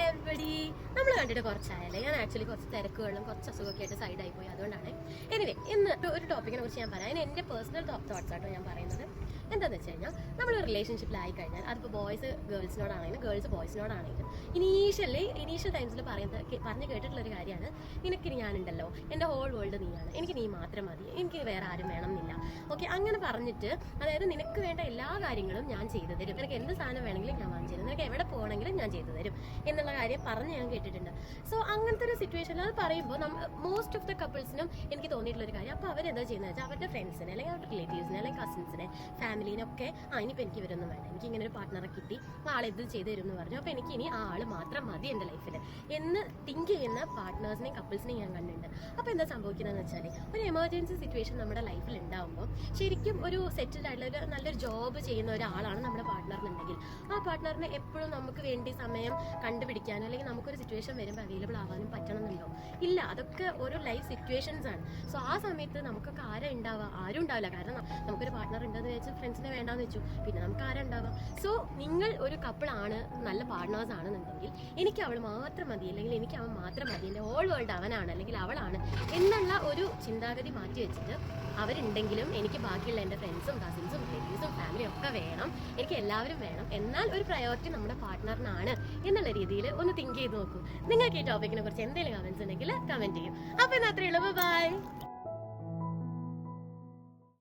Everybody, നമ്മൾ കണ്ടിട്ട് കുറച്ചായല്ലേ. ഞാൻ ആക്ച്വലി കുറച്ച് തിരക്കുകളും കുറച്ച് അസുഖമൊക്കെ ആയിട്ട് സൈഡായി പോയി, അതുകൊണ്ടാണ്. എനിവേ, ഇന്ന് ഒരു ടോപ്പിക്കിനെ കുറിച്ച് ഞാൻ പറയാം. എൻ്റെ പേഴ്സണൽ തോട്ട്സ് ആട്ടോ ഞാൻ പറയുന്നത്. എന്താണെന്ന് വെച്ച് കഴിഞ്ഞാൽ, നമ്മൾ റിലേഷൻഷിപ്പിലായി കഴിഞ്ഞാൽ അതിപ്പോൾ ബോയ്സ് ഗേൾസിനോടാണെങ്കിലും ഗേൾസ് ബോയ്സിനോടാണെങ്കിലും ഇനീഷ്യൽ ടൈംസിൽ പറഞ്ഞു കേട്ടിട്ടുള്ളൊരു കാര്യമാണ്, നിനക്കിനി ഞാനുണ്ടല്ലോ, എൻ്റെ ഹോൾ വേൾഡ് നീയാണ്, എനിക്ക് നീ മാത്രം മതി, എനിക്ക് വേറെ ആരും വേണം എന്നില്ല. ഓക്കെ, അങ്ങനെ പറഞ്ഞിട്ട്, അതായത് നിനക്ക് വേണ്ട എല്ലാ കാര്യങ്ങളും ഞാൻ ചെയ്തു തരും, നിനക്ക് എന്ത് സാധനം വേണമെങ്കിലും ഞാൻ വാങ്ങിച്ചു തരും, നിനക്ക് എവിടെ പോകണമെങ്കിലും ഞാൻ ചെയ്തു തരും എന്നുള്ള കാര്യം പറഞ്ഞ് ഞാൻ കേട്ടിട്ടുണ്ട്. സോ അങ്ങനത്തെ ഒരു സിറ്റുവേഷനിൽ അത് പറയുമ്പോൾ മോസ്റ്റ് ഓഫ് ദ കപ്പിൾസിനും എനിക്ക് തോന്നിയിട്ടുള്ളൊരു കാര്യം, അപ്പോൾ അവരെന്താ ചെയ്യുന്നത് വെച്ചാൽ അവരുടെ ഫ്രണ്ട്സിനെ അല്ലെങ്കിൽ അവരുടെ റിലേറ്റീവ്സിനെ അല്ലെങ്കിൽ കസിൻസിനെ ഫാമിലിനൊക്കെ ഇനിയിപ്പോൾ എനിക്ക് ഇവരൊന്നും വേണ്ട, എനിക്ക് ഇങ്ങനെ ഒരു പാർട്ട്ണറെ കിട്ടി, ആളെ ഇത് ചെയ്തു തരും എന്ന് പറഞ്ഞു, അപ്പോൾ എനിക്ക് ഇനി ആ ആൾ മാത്രം മതി എൻ്റെ ലൈഫിൽ എന്ന് തിങ്ക് ചെയ്യുന്ന പാർട്ട്നേഴ്സിനെയും കപ്പിൾസിനെയും ഞാൻ കണ്ടിട്ടുണ്ട്. അപ്പോൾ എന്താ സംഭവിക്കുന്നതെന്ന് വെച്ചാൽ, ഒരു എമർജൻസി സിറ്റുവേഷൻ നമ്മുടെ ലൈഫിൽ ഉണ്ടാകുമ്പോൾ ശരിക്കും ഒരു സെറ്റിൽഡ് ആയിട്ടുള്ള ഒരു നല്ലൊരു ജോബ് ചെയ്യുന്ന ഒരാളാണ് നമ്മുടെ പാർട്ട്ണറിനുണ്ടെങ്കിൽ, ആ പാർട്ട്ണറിനെ എപ്പോഴും നമുക്ക് വേണ്ടി സമയം കണ്ടുപിടിക്കാനോ അല്ലെങ്കിൽ നമുക്കൊരു സിറ്റുവേഷൻ വരുമ്പോൾ അവൈലബിൾ ആവാനും പറ്റണമെന്നുണ്ടോ? ഇല്ല, അതൊക്കെ ഓരോ ലൈഫ് സിറ്റുവേഷൻസ് ആണ്. സോ ആ സമയത്ത് നമുക്കൊക്കെ ആരും ഉണ്ടാവില്ല. കാരണം നമുക്കൊരു പാർട്ട്ണർ ഉണ്ടെന്ന് വെച്ച് ഫ്രണ്ട്സിനെ വേണ്ടാന്ന് വെച്ചു, പിന്നെ നമുക്ക് ആരാ ഉണ്ടാവുക? സോ നിങ്ങൾ ഒരു കപ്പിളാണ്, നല്ല പാർട്ട്നേഴ്സ് ആണെന്നുണ്ടെങ്കിൽ, എനിക്ക് അവൾ മാത്രം മതി അല്ലെങ്കിൽ എനിക്ക് അവൻ മാത്രം മതി, എൻ്റെ ഹോൾ വേൾഡ് അവനാണ് അല്ലെങ്കിൽ അവളാണ് എന്നുള്ള ഒരു ചിന്താഗതി മാറ്റി വെച്ചിട്ട്, അവരുണ്ടെങ്കിലും എനിക്ക് ബാക്കിയുള്ള എൻ്റെ ഫ്രണ്ട്സും കസിൻസും റിലേറ്റീവ്സും ഫാമിലിയും ഒക്കെ വേണം, എനിക്ക് എല്ലാവരും വേണം, എന്നാൽ ഒരു പ്രയോറിറ്റി നമ്മുടെ പാർട്ട്ണറിനാണ് എന്നുള്ള രീതിയിൽ ഒന്ന് തിങ്ക് ചെയ്ത് നോക്കൂ. നിങ്ങൾക്ക് ഈ ടോപ്പിക്കിനെ കുറിച്ച് എന്തെങ്കിലും കമൻസ് ഉണ്ടെങ്കിൽ കമൻറ്റ് ചെയ്യും. അപ്പോൾ ഇന്ന് അത്രയേ ഉള്ളൂ. ബൈ.